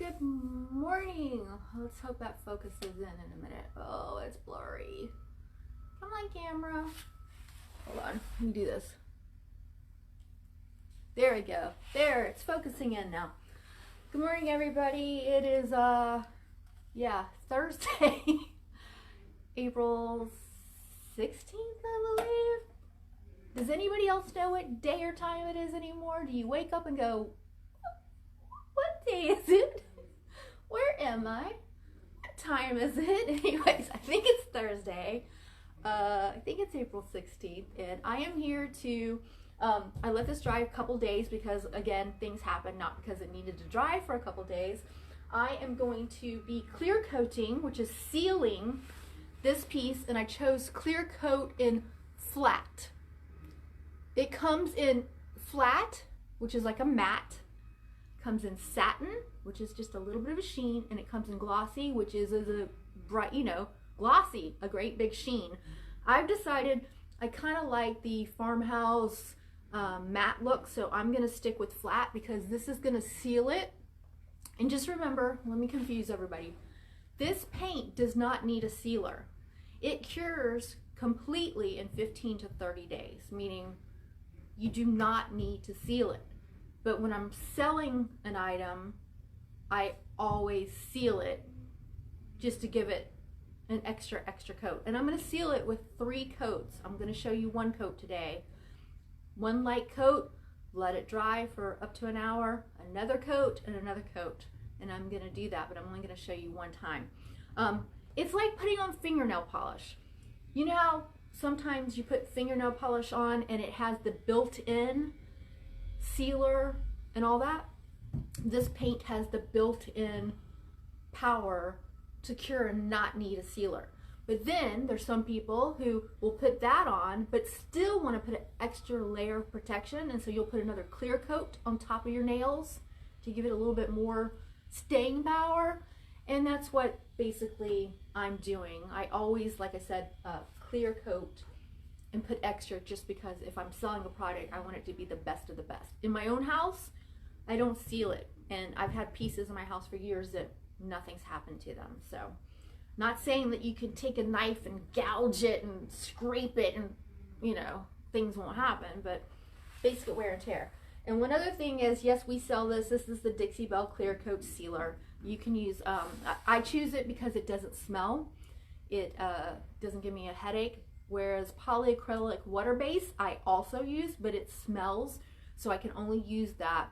Good morning. Let's hope that focuses in a minute. Oh, it's blurry. Come on, camera. Hold on. Let me do this. There we go. There, it's focusing in now. Good morning, everybody. It is, Thursday, April 16th, I believe. Does anybody else know what day or time it is anymore? Do you wake up and go, what day is it? Where am I? What time is it? Anyways, I think it's Thursday. I think it's April 16th, and I am here to, I let this dry a couple days because, again, things happen, not because it needed to dry for a couple days. I am going to be clear coating, which is sealing this piece, and I chose clear coat in flat. It comes in flat, which is like a matte, comes in satin, which is just a little bit of a sheen, and it comes in glossy, which is a bright, glossy, a great big sheen. I've decided I kind of like the farmhouse matte look, so I'm going to stick with flat because this is going to seal it. And just remember, let me confuse everybody. This paint does not need a sealer. It cures completely in 15 to 30 days, meaning you do not need to seal it. But when I'm selling an item, I always seal it just to give it an extra coat. And I'm going to seal it with 3 coats. I'm going to show you 1 coat today. 1 light coat, let it dry for up to an hour, another coat, and another coat. And I'm going to do that, but I'm only going to show you 1 time. It's like putting on fingernail polish. You know how sometimes you put fingernail polish on and it has the built-in sealer and all that? This paint has the built-in power to cure and not need a sealer. But then there's some people who will put that on but still want to put an extra layer of protection, and so you'll put another clear coat on top of your nails to give it a little bit more staying power. And that's what basically I'm doing. I always, like I said, clear coat and put extra just because if I'm selling a product, I want it to be the best of the best. In my own house, I don't seal it. And I've had pieces in my house for years that nothing's happened to them. So, not saying that you can take a knife and gouge it and scrape it and, things won't happen, but basic wear and tear. And one other thing is, yes, we sell this. This is the Dixie Belle Clear Coat Sealer. You can use, I choose it because it doesn't smell. It doesn't give me a headache. Whereas polyacrylic water base I also use, but it smells, so I can only use that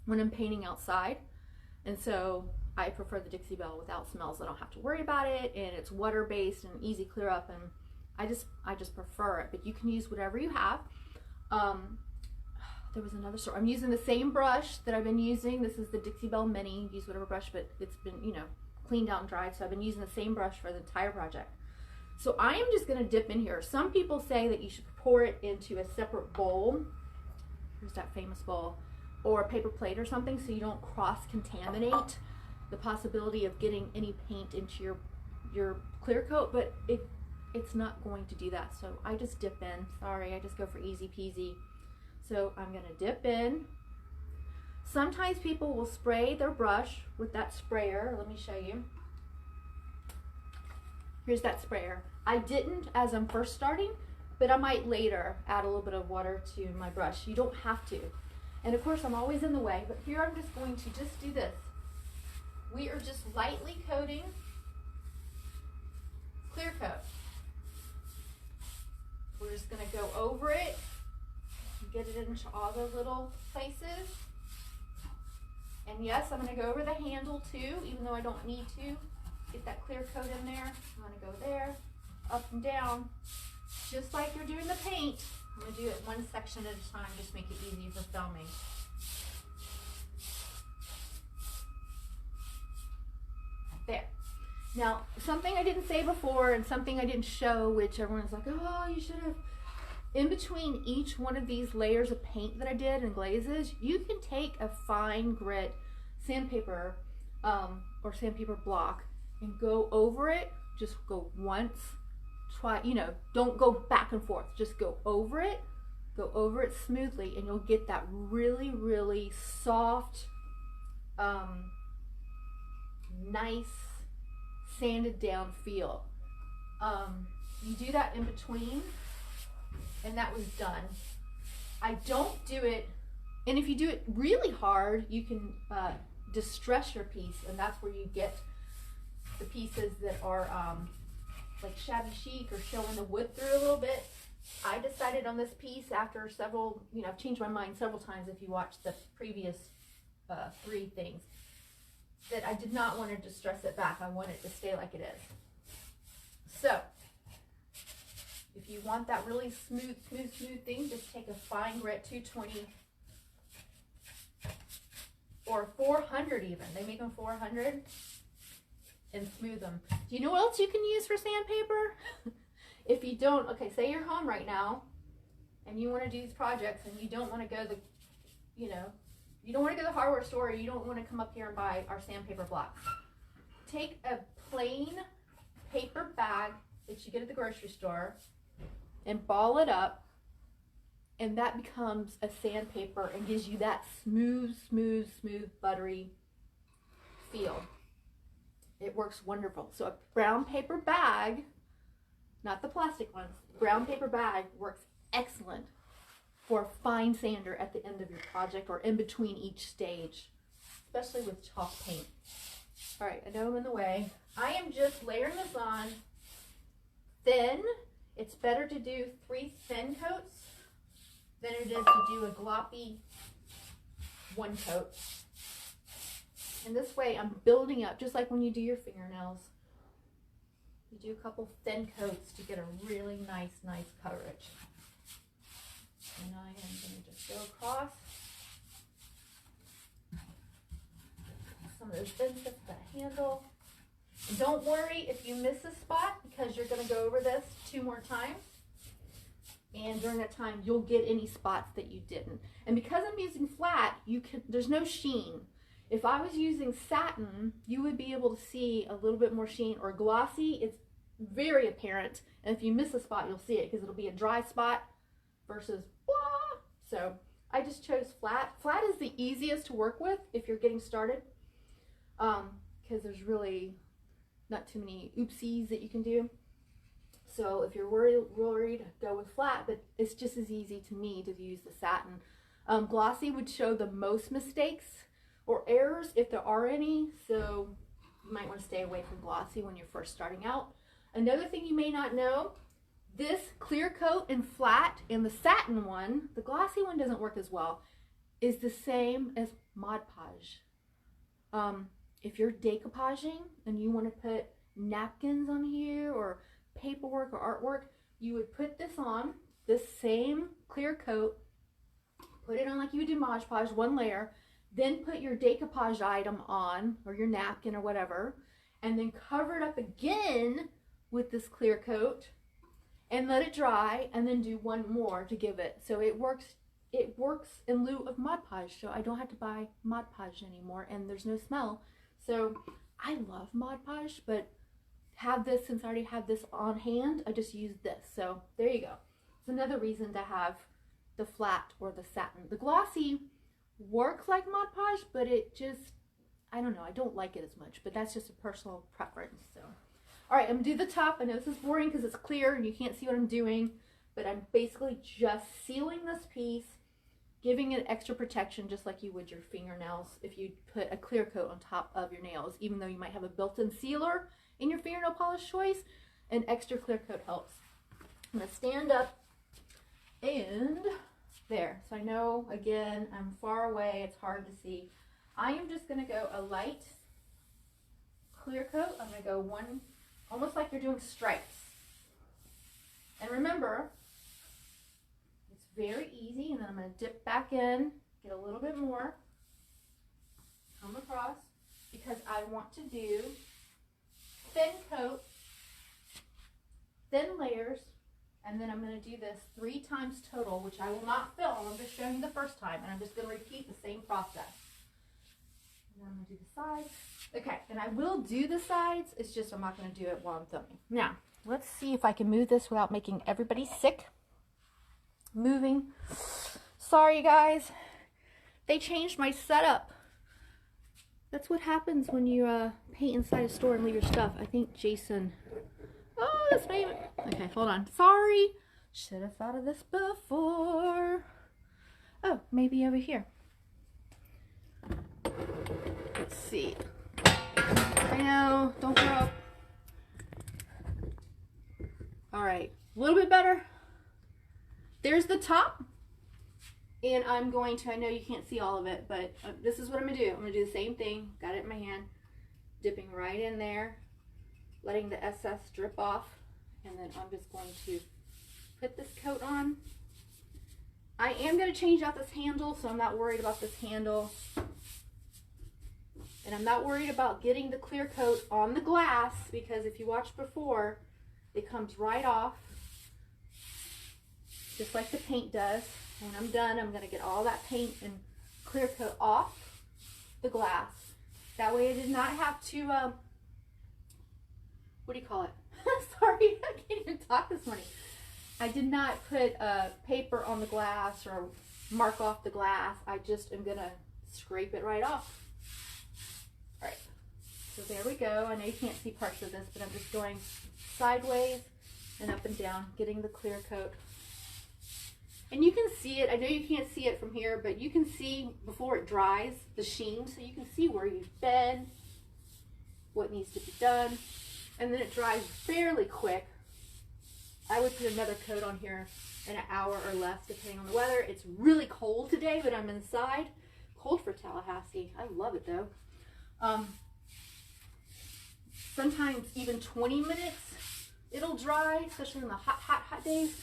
when I'm painting outside. And so I prefer the Dixie Belle without smells. I don't have to worry about it, and it's water based and easy clear up, and I just prefer it. But you can use whatever you have. There was another store. I'm using the same brush that I've been using. This is the Dixie Belle Mini. Use whatever brush, but it's been cleaned out and dried, so I've been using the same brush for the entire project. So I am just going to dip in here. Some people say that you should pour it into a separate bowl. Here's that famous bowl. Or a paper plate or something so you don't cross-contaminate the possibility of getting any paint into your clear coat. But it's not going to do that. So I just dip in. Sorry, I just go for easy peasy. So I'm going to dip in. Sometimes people will spray their brush with that sprayer. Let me show you. Here's that sprayer. I didn't as I'm first starting, but I might later add a little bit of water to my brush. You don't have to. And of course, I'm always in the way, but here I'm just going to just do this. We are just lightly coating clear coat. We're just going to go over it, get it into all the little places. And yes, I'm going to go over the handle too, even though I don't need to. Get that clear coat in there. I'm going to go there, up and down, just like you're doing the paint. I'm going to do it one section at a time, just make it easy for filming. There. Now, something I didn't say before and something I didn't show, which everyone's like, oh, you should have. In between each one of these layers of paint that I did and glazes, you can take a fine grit sandpaper or sandpaper block and go over it. Just go once, try, don't go back and forth. Just go over it smoothly, and you'll get that really, really soft nice sanded down feel. You do that in between, and that was done. I don't do it, and if you do it really hard, you can distress your piece, and that's where you get the pieces that are like shabby chic or showing the wood through a little bit. I decided on this piece after several, I've changed my mind several times if you watch the previous 3 things, that I did not want to distress it back. I want it to stay like it is. So, if you want that really smooth thing, just take a fine grit 220 or 400 even. They make them 400 and smooth them. Do you know what else you can use for sandpaper? If you don't, okay, say you're home right now and you want to do these projects and you don't want to go you don't want to go to the hardware store, or you don't want to come up here and buy our sandpaper blocks. Take a plain paper bag that you get at the grocery store and ball it up, and that becomes a sandpaper and gives you that smooth, buttery feel. It works wonderful. So a brown paper bag, not the plastic ones, brown paper bag works excellent for a fine sander at the end of your project or in between each stage, especially with chalk paint. All right, I know I'm in the way. I am just layering this on thin. It's better to do 3 thin coats than it is to do a gloppy 1 coat. And this way I'm building up, just like when you do your fingernails. You do a couple thin coats to get a really nice coverage. And I am going to just go across some of those thin bits of the handle. And don't worry if you miss a spot, because you're going to go over this 2 more times. And during that time, you'll get any spots that you didn't. And because I'm using flat, there's no sheen. If I was using satin, you would be able to see a little bit more sheen, or glossy. It's very apparent. And if you miss a spot, you'll see it because it'll be a dry spot versus blah. So I just chose flat. Flat is the easiest to work with if you're getting started, because there's really not too many oopsies that you can do. So if you're worried, go with flat, but it's just as easy to me to use the satin. Glossy would show the most mistakes or errors if there are any, so you might want to stay away from glossy when you're first starting out. Another thing you may not know, this clear coat in flat and the satin one, the glossy one doesn't work as well, is the same as Mod Podge. If you're decoupaging and you want to put napkins on here or paperwork or artwork, you would put this on, this same clear coat, put it on like you would do Mod Podge, 1 layer, then put your decoupage item on, or your napkin or whatever, and then cover it up again with this clear coat and let it dry, and then do 1 more to give it. So it works in lieu of Mod Podge, so I don't have to buy Mod Podge anymore, and there's no smell. So I love Mod Podge, but since I already have this on hand, I just use this. So there you go. It's another reason to have the flat or the satin. The glossy works like Mod Podge, but it just, I don't know, I don't like it as much, but that's just a personal preference. So all right, I'm gonna do the top. I know this is boring because it's clear and you can't see what I'm doing, but I'm basically just sealing this piece, giving it extra protection just like you would your fingernails if you put a clear coat on top of your nails. Even though you might have a built-in sealer in your fingernail polish choice, an extra clear coat helps. I'm gonna stand up and there. So I know, again, I'm far away, it's hard to see. I am just gonna go a light clear coat. I'm gonna go 1, almost like you're doing stripes. And remember, it's very easy, and then I'm going to dip back in, get a little bit more, come across, because I want to do thin coat, thin layers, and then I'm going to do this 3 times total, which I will not film. I'm just showing you the first time, and I'm just going to repeat the same process. And I'm going to do the sides. Okay, and I will do the sides, it's just I'm not going to do it while I'm filming. Now, let's see if I can move this without making everybody sick. Moving. Sorry, guys. They changed my setup. That's what happens when you paint inside a store and leave your stuff. I think Jason... Oh, this may... Okay, hold on. Sorry. Should have thought of this before. Oh, maybe over here. Let's see. I know. Don't throw up. Alright. A little bit better. There's the top. And I'm going to, I know you can't see all of it, but this is what I'm going to do. I'm going to do the same thing. Got it in my hand. Dipping right in there. Letting the SS drip off. And then I'm just going to put this coat on. I am going to change out this handle, so I'm not worried about this handle. And I'm not worried about getting the clear coat on the glass, because if you watched before, it comes right off. Just like the paint does. When I'm done, I'm going to get all that paint and clear coat off the glass. That way I did not have to, what do you call it? Sorry, I can't even talk this morning. I did not put paper on the glass or mark off the glass. I just am going to scrape it right off. All right, so there we go. I know you can't see parts of this, but I'm just going sideways and up and down, getting the clear coat. And you can see it. I know you can't see it from here, but you can see before it dries the sheen, so you can see where you've been, what needs to be done, and then it dries fairly quick. I would put another coat on here in an hour or less, depending on the weather. It's really cold today, but I'm inside. Cold for Tallahassee. I love it though. Sometimes even 20 minutes it'll dry, especially in the hot days.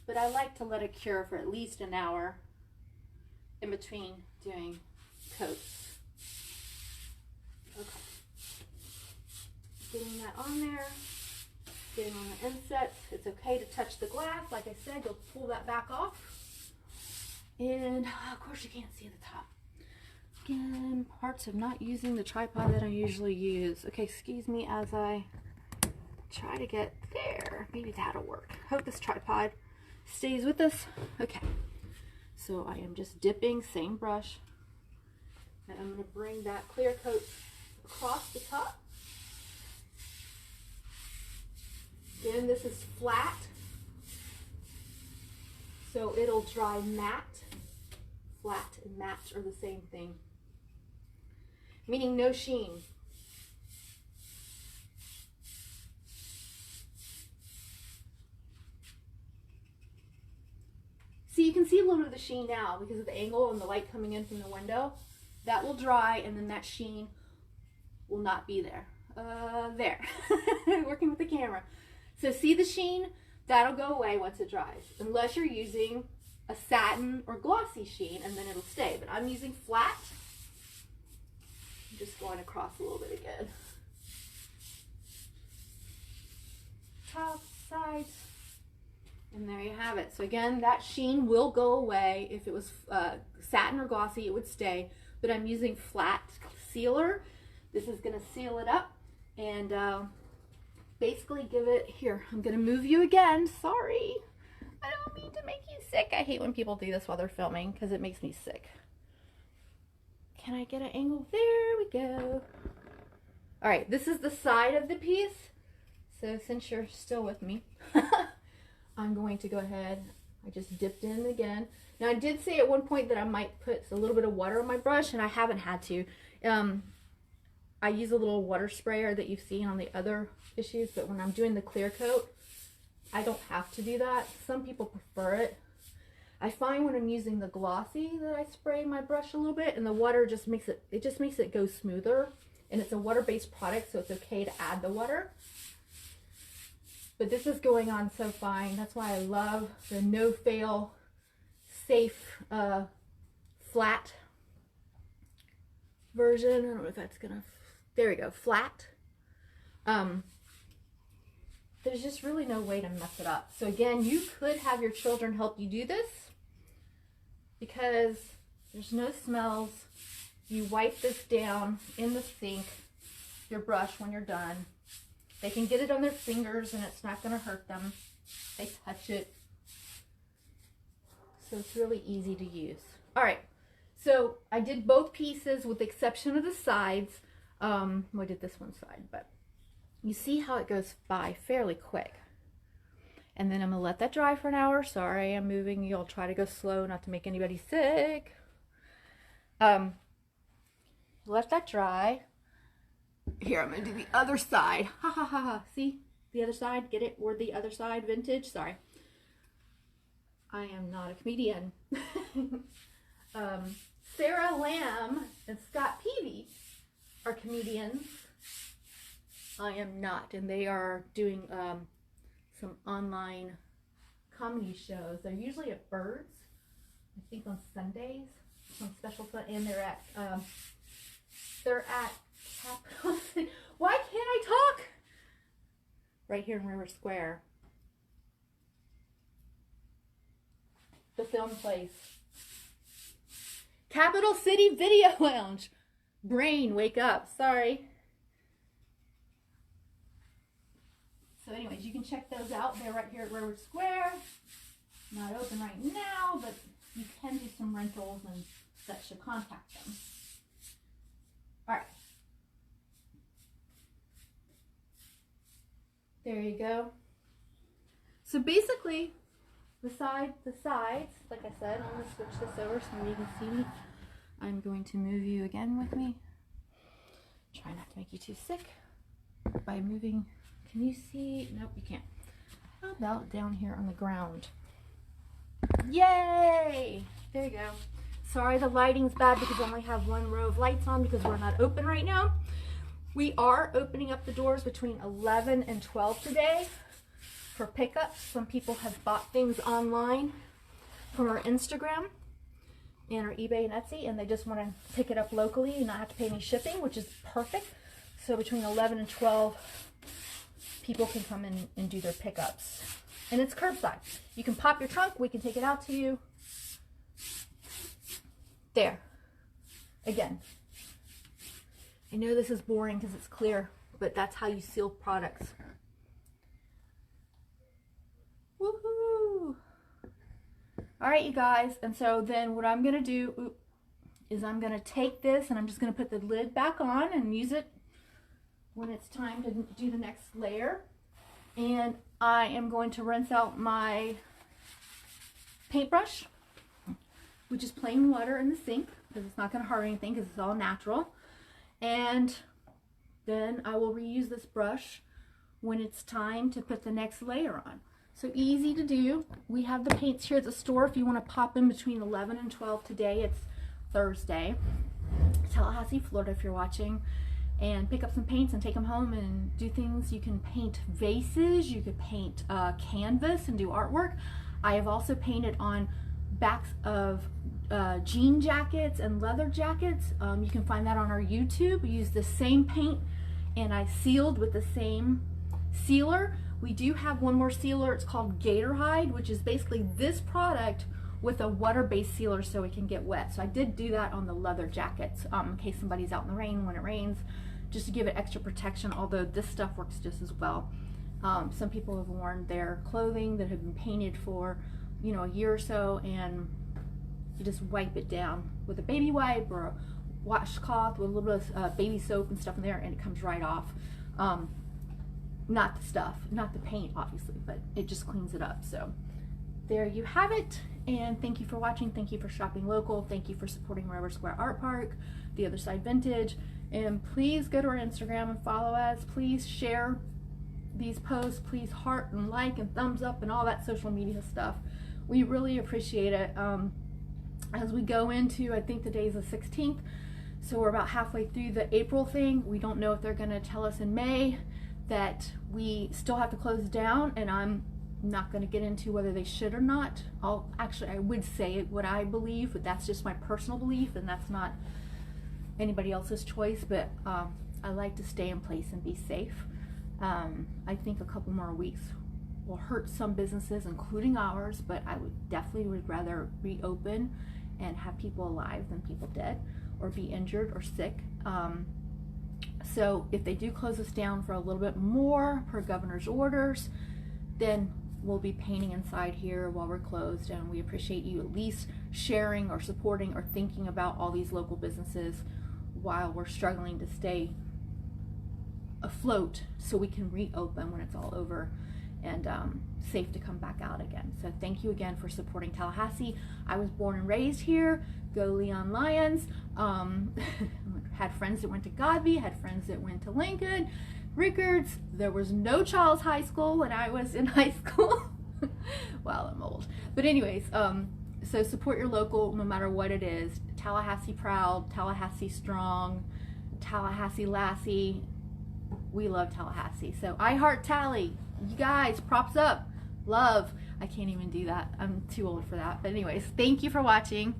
But I like to let it cure for at least an hour in between doing coats. Okay. Getting that on there. Getting on the inset. It's okay to touch the glass. Like I said, you'll pull that back off. And of course you can't see the top. Again, parts of not using the tripod that I usually use. Okay, excuse me as I try to get there. Maybe that'll work. Hope this tripod stays with us. Okay, so I am just dipping, same brush, and I'm going to bring that clear coat across the top. Again, this is flat, so it'll dry matte. Flat and matte are the same thing, meaning no sheen. See, you can see a little bit of the sheen now because of the angle and the light coming in from the window. That will dry, and then that sheen will not be there. There. Working with the camera. So see the sheen? That'll go away once it dries. Unless you're using a satin or glossy sheen, and then it'll stay. But I'm using flat. I'm just going across a little bit again. Top, sides. And there you have it. So again, that sheen will go away. If it was satin or glossy, it would stay. But I'm using flat sealer. This is going to seal it up and basically give it, here, I'm going to move you again. Sorry. I don't mean to make you sick. I hate when people do this while they're filming because it makes me sick. Can I get an angle? There we go. All right, this is the side of the piece. So since you're still with me, I'm going to go ahead. I just dipped in again. Now I did say at one point that I might put a little bit of water on my brush, and I haven't had to. I use a little water sprayer that you've seen on the other issues, but when I'm doing the clear coat, I don't have to do that. Some people prefer it. I find when I'm using the glossy that I spray my brush a little bit, and the water just makes it go smoother. And it's a water-based product, so it's okay to add the water. But this is going on so fine. That's why I love the no-fail, safe, flat version. I don't know if that's gonna, there we go, flat. There's just really no way to mess it up. So again, you could have your children help you do this because there's no smells. You wipe this down in the sink, your brush, when you're done. They can get it on their fingers and it's not going to hurt them. They touch it. So it's really easy to use. All right. So I did both pieces with the exception of the sides. I did this one side, but you see how it goes by fairly quick. And then I'm gonna let that dry for an hour. Sorry, I'm moving. You'll try to go slow, not to make anybody sick. Let that dry. Here, I'm gonna do the other side. Ha ha ha ha. See the other side? Get it? Or the other side vintage? Sorry. I am not a comedian. Sarah Lamb and Scott Peavy are comedians. I am not, and they are doing some online comedy shows. They're usually at Birds, I think on Sundays, some special fun, and they're at Capitol City. Why can't I talk? Right here in River Square. The film place. Capital City Video Lounge. Brain, wake up. Sorry. So anyways, you can check those out. They're right here at River Square. Not open right now, but you can do some rentals and that should contact them. All right. There you go. So basically, the sides, like I said, I'm going to switch this over so you can see me. I'm going to move you again with me. Try not to make you too sick by moving. Can you see? Nope, you can't. How about down here on the ground? Yay! There you go. Sorry the lighting's bad because I only have one row of lights on because we're not open right now. We are opening up the doors between 11 and 12 today for pickups. Some people have bought things online from our Instagram and our eBay and Etsy, and they just want to pick it up locally and not have to pay any shipping, which is perfect. So between 11 and 12, people can come in and do their pickups. And it's curbside. You can pop your trunk, we can take it out to you. There. Again. I know this is boring because it's clear, but that's how you seal products. Woohoo! All right, you guys. And so then what I'm going to do is I'm going to take this and I'm just going to put the lid back on and use it when it's time to do the next layer. And I am going to rinse out my paintbrush, which is plain water in the sink because it's not going to hurt anything because it's all natural. And then I will reuse this brush when it's time to put the next layer on. So easy to do. We have the paints here at the store if you want to pop in between 11 and 12 today. It's Thursday. Tallahassee, Florida if you're watching. And pick up some paints and take them home and do things. You can paint vases, you could paint canvas and do artwork. I have also painted on backs of jean jackets and leather jackets. You can find that on our YouTube. We use the same paint and I sealed with the same sealer. We do have one more sealer. It's called Gator Hide, which is basically this product with a water-based sealer so it can get wet. So I did do that on the leather jackets in case somebody's out in the rain when it rains, just to give it extra protection, although this stuff works just as well. Some people have worn their clothing that have been painted for, you know, a year or so, and you just wipe it down with a baby wipe or a washcloth with a little bit of baby soap and stuff in there, and it comes right off. Not the stuff, not the paint, obviously, but it just cleans it up. So there you have it, and thank you for watching. Thank you for shopping local. Thank you for supporting River Square Art Park, The Other Side Vintage, and please go to our Instagram and follow us. Please share these posts. Please heart and like and thumbs up and all that social media stuff. We really appreciate it. As we go into, I think today's the 16th, so we're about halfway through the April thing. We don't know if they're going to tell us in May that we still have to close down, and I'm not going to get into whether they should or not. I would say what I believe, but that's just my personal belief, and that's not anybody else's choice. But I like to stay in place and be safe. I think a couple more weeks will hurt some businesses, including ours, but I would rather reopen and have people alive than people dead or be injured or sick. So if they do close us down for a little bit more per governor's orders, then we'll be painting inside here while we're closed, and we appreciate you at least sharing or supporting or thinking about all these local businesses while we're struggling to stay afloat so we can reopen when it's all over and safe to come back out again. So thank you again for supporting Tallahassee. I was born and raised here. Go Leon Lions. Had friends that went to Godby, had friends that went to Lincoln, Rickards. There was no Charles High School when I was in high school. Well, I'm old. But anyways, so support your local no matter what it is. Tallahassee proud, Tallahassee strong, Tallahassee Lassie. We love Tallahassee. So I heart Tally. You guys, props up. Love. I can't even do that. I'm too old for that. But anyways, thank you for watching.